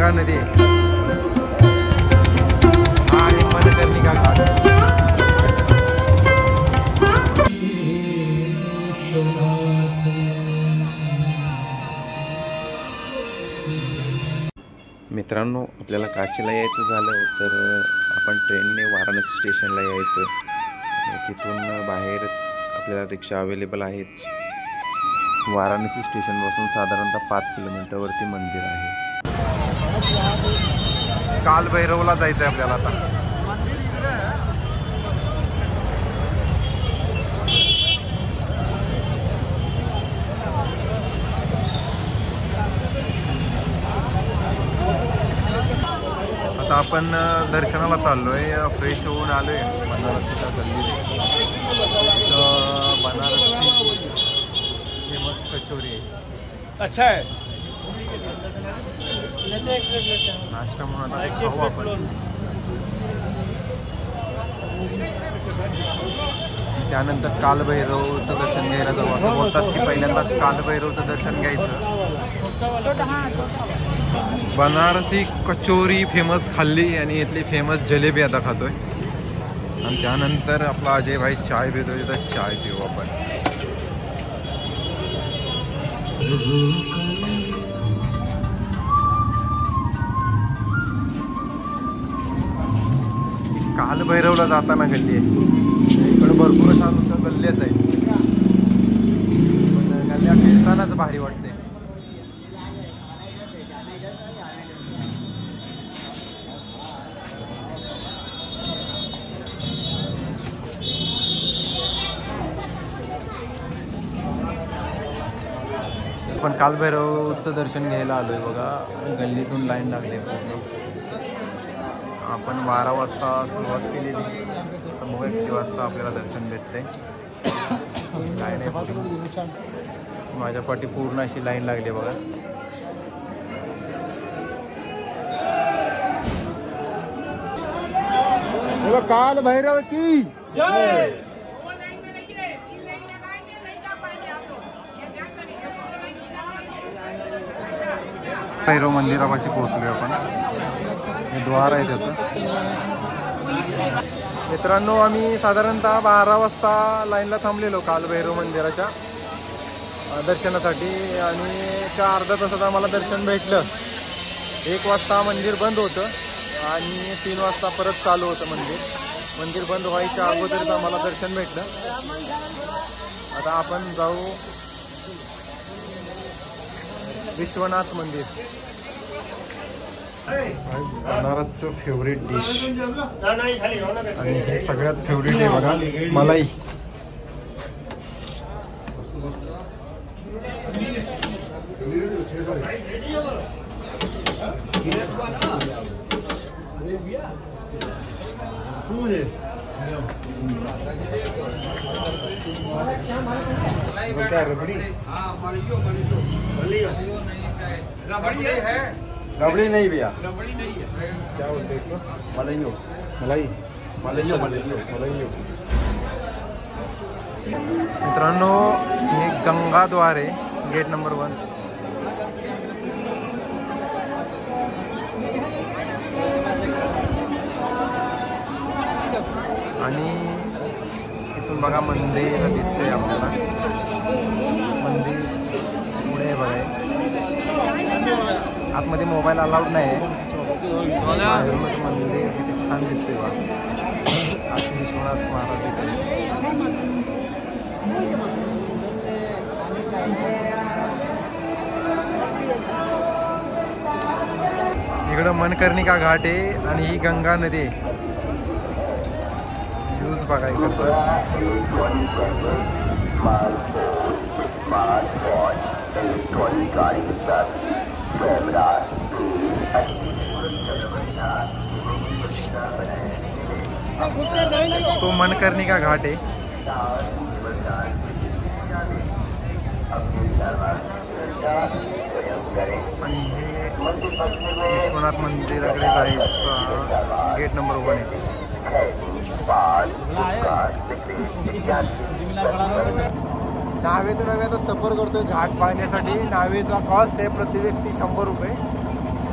गंगा नदी आहे आणि मनकर्णिका घाट. मित्रांनो, आपल्याला काशीला यायचं झालं तर आपण ट्रेनने वाराणसी स्टेशनला यायचं. तिथून बाहेर आपल्याला रिक्षा अवेलेबल आहेत. वाराणसी स्टेशनपासून साधारणतः 5 किलोमीटरवरती मंदिर आहे. कालभैरवला जायचं आहे आपल्याला आता. आता आपण दर्शनाला चाललोय. फ्रेश होऊन आलोय बनारसीच्या गल्लीत. बनारसी फेमस कचोरी आहे. अच्छा आहे. नाश्ता म्हणून आता खाऊ आपण. त्यानंतर कालभैरवचं दर्शन घ्यायला जाऊ. असं बोलतात की पहिल्यांदा कालभैरवचं दर्शन घ्यायचं. बनारसी कचोरी फेमस खाल्ली आणि इथली फेमस जलेबी आता खातोय. आणि त्यानंतर आपला अजय भाई चाय पितोय. तिथं चाय पिऊ आपण. कालभैरवला जाताना गल्ली आहे. इकडं भरपूर अशा नुसतं गल्ल्याच आहे. पण गल्ल्या फिरतानाच भारी वाटते. पण कालभैरवचं दर्शन घ्यायला आलोय बघा. गल्लीतून लाईन लागली पूर्ण. आपण 12 वाजता सुरुवात केलेली. तर मग 1 वाजता आपल्याला दर्शन भेटते. लाईन आहे. माझ्या पाठी पूर्ण अशी लाईन लागली बघा. कालभैरव की जय. भैरव मंदिरापाशी पोहोचलो आपण. हे द्वार आहे त्याचं. मित्रांनो, आम्ही साधारणतः 12 वाजता लाईनला थांबलेलो कालभैरव मंदिराच्या दर्शनासाठी. आणि त्या अर्ध्या तासात आम्हाला दर्शन भेटलं. 1 वाजता मंदिर बंद होतं आणि 3 वाजता परत चालू होतं मंदिर. मंदिर बंद व्हायच्या अगोदरच आम्हाला दर्शन भेटलं. आता आपण जाऊ विश्वनाथ मंदिर. बनारसचं फेवरेट डिश आणि हे सगळ्यात फेवरेट आहे बघा, मलाई. क्या रबड़ी? रबड़ी नहीं भैया. क्या बोलते हैं? मलाइयो. मलाई. मलाइयो. मलाइयो. मित्रांनो, हे गंगाद्वार आहे. Gate number 1. आणि इथून बघा मंदिर दिसतंय आपल्याला. मंदिर पुढे बघा. आतमध्ये मोबाईल अलाउड नाही आहे. बाहेरूनच मंदिर किती छान दिसते बघा. काशी विश्वनाथ महाराज. इकडं मनकर्णिका घाट आहे आणि ही गंगा नदी आहे. व्ह्यूज बघा इकडचं. तो मनकर्णिका घाट आहे. आणि हे विश्वनाथ मंदिराकडे जायचं गेट नंबर 1 आहे. नावेतून आम्ही आता सफर करतोय घाट पाहण्यासाठी. नावेचा कॉस्ट आहे प्रति व्यक्ती 100 रुपये.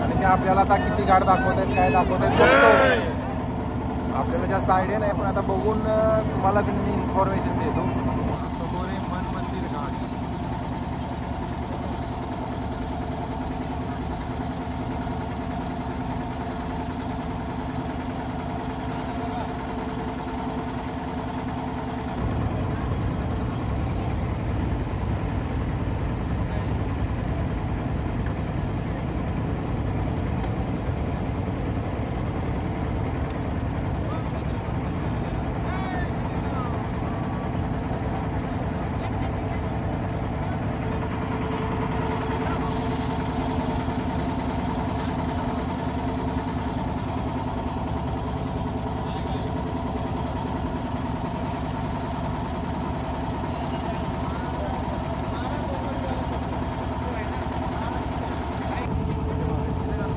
आणि की आपल्याला आता किती घाट दाखवत आहेत काय दाखवत आहेत बघतो. आपल्याला जास्त आयडिया नाही पण आता बघून तुम्हाला मी इन्फॉर्मेशन देतो. समोर आहे मन मंदिर घाट.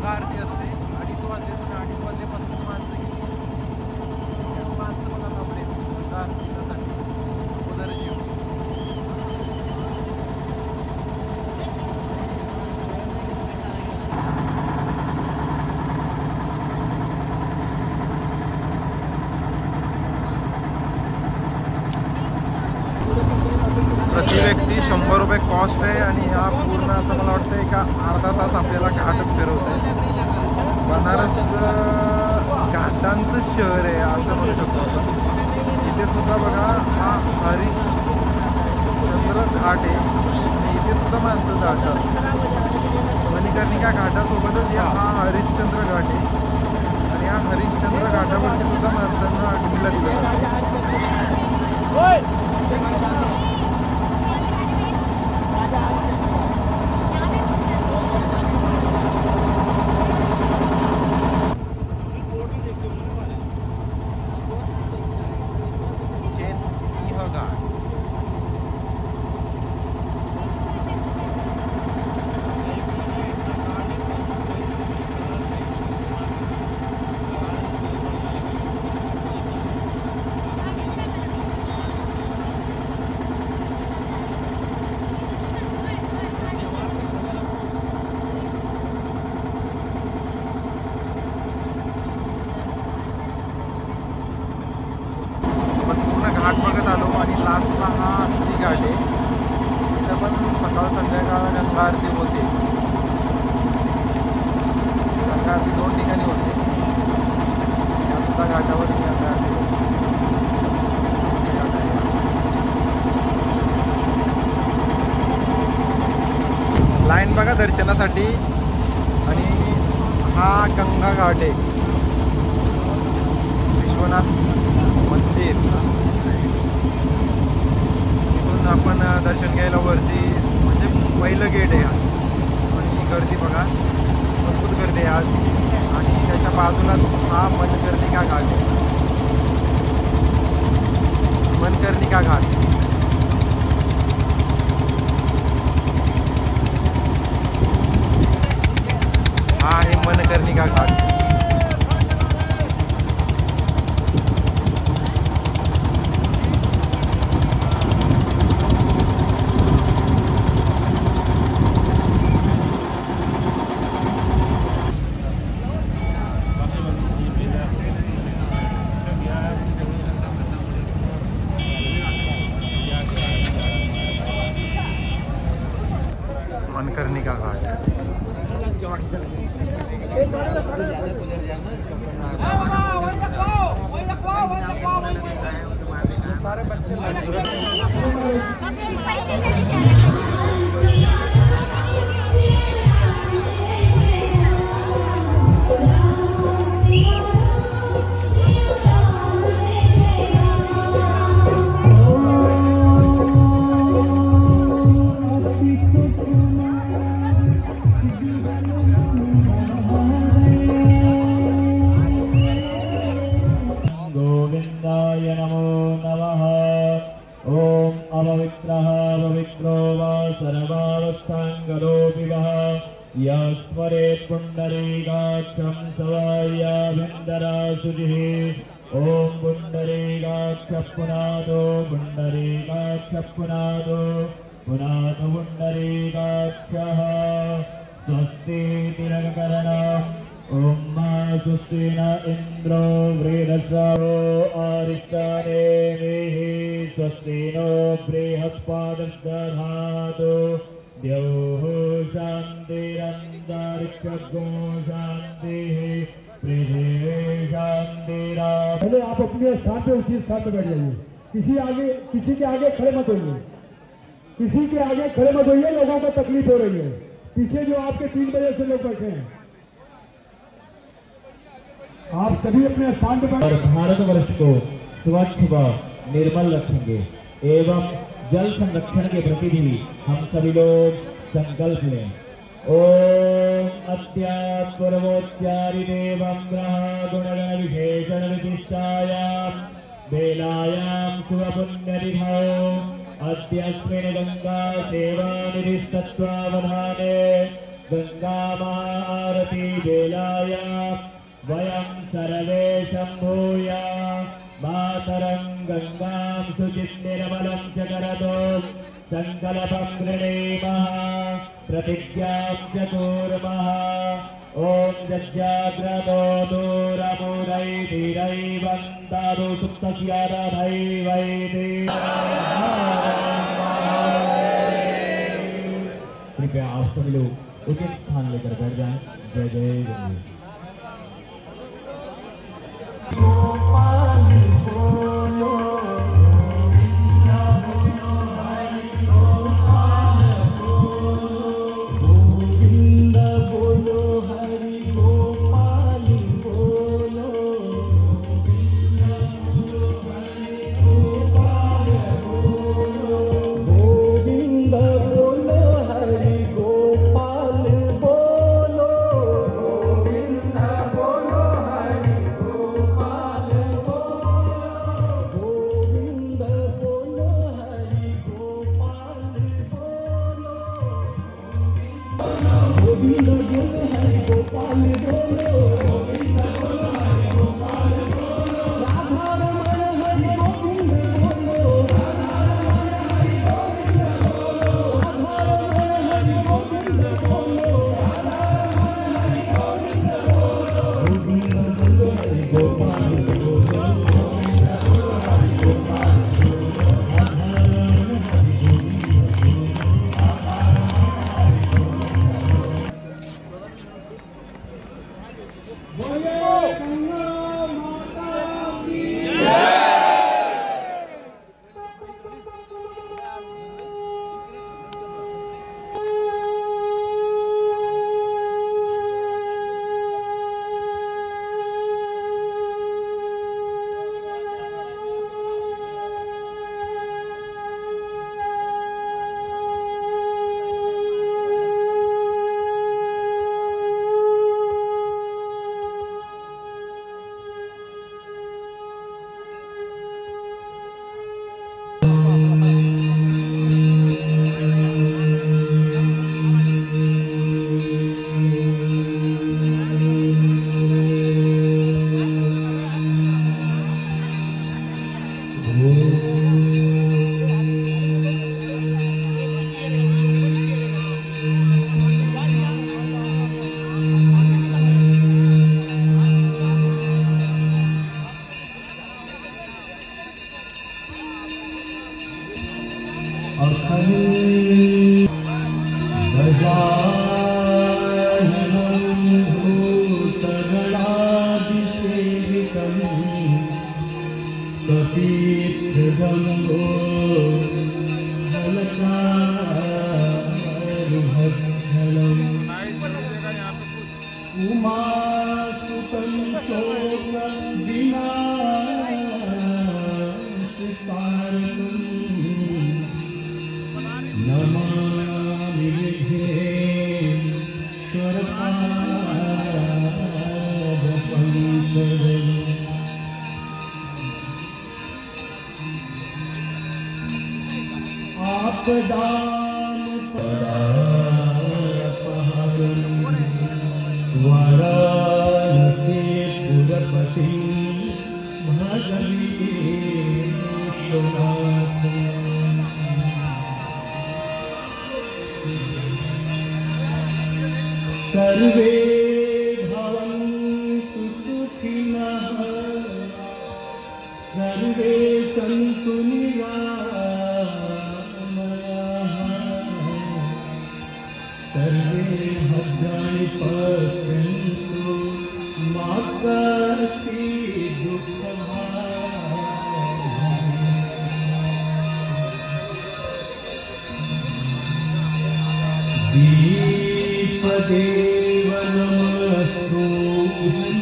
आरती असते 2:30 वाजल्यापासून माणसं बघा बापरे आरतीसाठी उदर जीव. प्रति व्यक्ती 100 रुपये कॉस्ट आहे आणि हा पूर्ण असं मला वाटतं एका अर्धा तास आपल्याला घाटच फिरवत आहे. बनारस घाटांचं शहर आहे असं म्हणू शकतो आपण. इथे सुद्धा बघा हा हरिश्चंद्र घाट आहे आणि इथे सुद्धा माणसं जातात. मणिकर्णिका घाटासोबतच हा हरिश्चंद्र घाट आहे आणि या हरिश्चंद्र घाटावरती सुद्धा माणसांना अडकून दिलं जातं. घाट बघत आलो आणि लास्टला हा सी घाट आहे. तिथं पण सकाळ संध्याकाळ गंगा आरती होते. गंगा आरती 2 ठिकाणी होते. या घाटावर गंगा आरती होते. लाईन बघा दर्शनासाठी आणि हा गंगा घाट आहे. विश्वनाथ मंदिर. इथून आपण दर्शन घ्यायला वरती म्हणजे पहिलं गेट आहे आणि गर्दी बघा भरपूर गर्दी आहे आज. आणि त्याच्या बाजूला हा मनकर्णिका घाट आहे. मनकर्णिका घाट हा आहे मनकर्णिका घाट. मनकर्णिका घाट सारे बच्चे यस्मरेत् पुण्डरीकाक्षं सवार्याभिन्दरासुजिः ॐ पुण्डरीकाक्षः पुनादो पुण्डरीकाक्षः पुनादो पुनादो पुण्डरीकाक्षः स्वस्ति तिरकरणम् ॐ स्वस्ति न इन्द्रो वृहस्पतिर्दधातु अरिष्टनेमिः स्वस्ति नो बृहस्पतिर्दधातु द्यौः शान्तिरन्तरिक्षगो शान्तिः पृथिवी शान्तिराप। पहले आप अपने स्थान पे उसी स्थान पे बैठ जाइए। किसी के आगे खड़े मत होइए। किसी के आगे खड़े मत होइए, लोगों को तकलीफ हो रही है। पीछे जो आपके 3 बजे से लोग बैठे हैं, आप सभी अपने स्थान पर। और भारतवर्ष को स्वच्छ व निर्मल रखेंगे एवं जल संरक्षण के प्रति भी हम सभी लोग संकल्प लें। ओम अत्यात्पूर्वोच्चारिदेवं ग्रह गुणगण विशेषण विशिष्टायां बेलायां शुभपुण्यतिथौ अद्यस्मिन् गंगा सेवा निधिस्तत्वावधाने गंगा महाआरती बेलायां वयं सर्वे शम्भूय मातरं गंगां शुचिं निर्मलं च करतो संकल्पं गृणीमः प्रतिज्ञां च कुर्मः। ॐ जज्जाग्रतो दूरमुदैधिरैवन्दादु सुप्तस्य रथैवैति। कृपया आप सभी लोग उचित स्थान लेकर बैठ जाएं। जय जय गणेश। सर्वे भवन्तु सुखिनः सर्वे सन्तु निरामयाः सर्वे भद्राणि पश्यन्तु मा कश्चित् दुःखभाग् दीपदेव नमस्तुभ्यं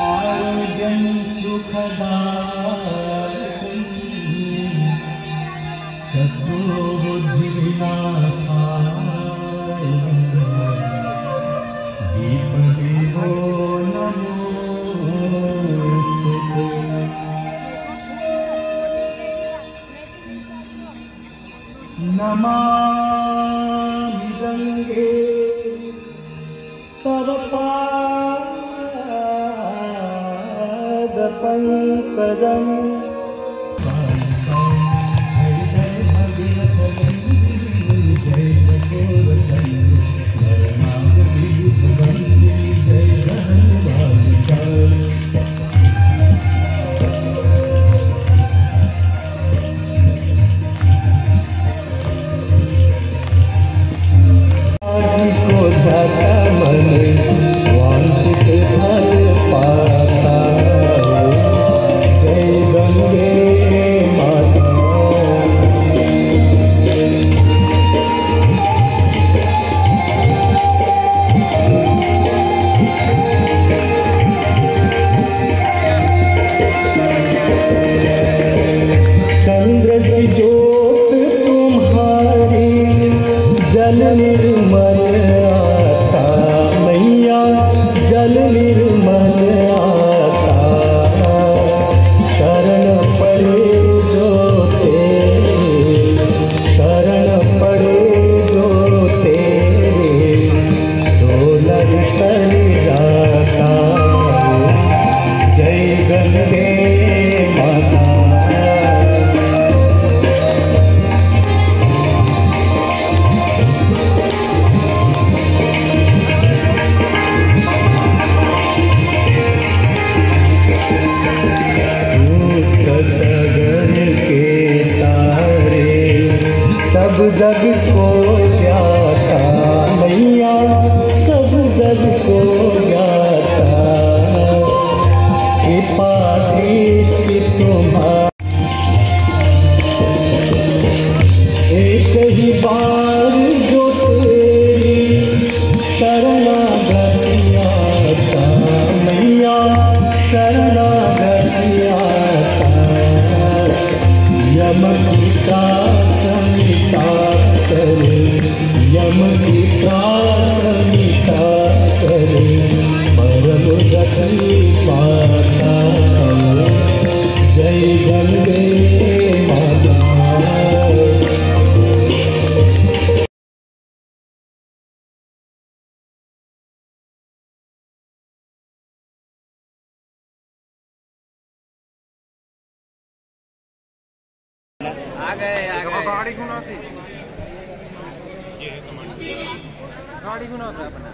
आरोग्यं सुखदायकं शत्रुबुद्धिविनाशाय दीपदेवो नमोस्तुते। नमामि गंगे तव पादपङ्कजं जग को जाता मैया सब जग को जाता कृपा दृष्टि तुम्हारी एक ही बार जो तेरी शरणागति आता मैया शरणागति आता यम की प्रार्थना करे यम की प्रार्थना करे परम गति पाता जय गंगे माता। आ गए गाड़ी गुना थी गाड़ी गुना था अपना।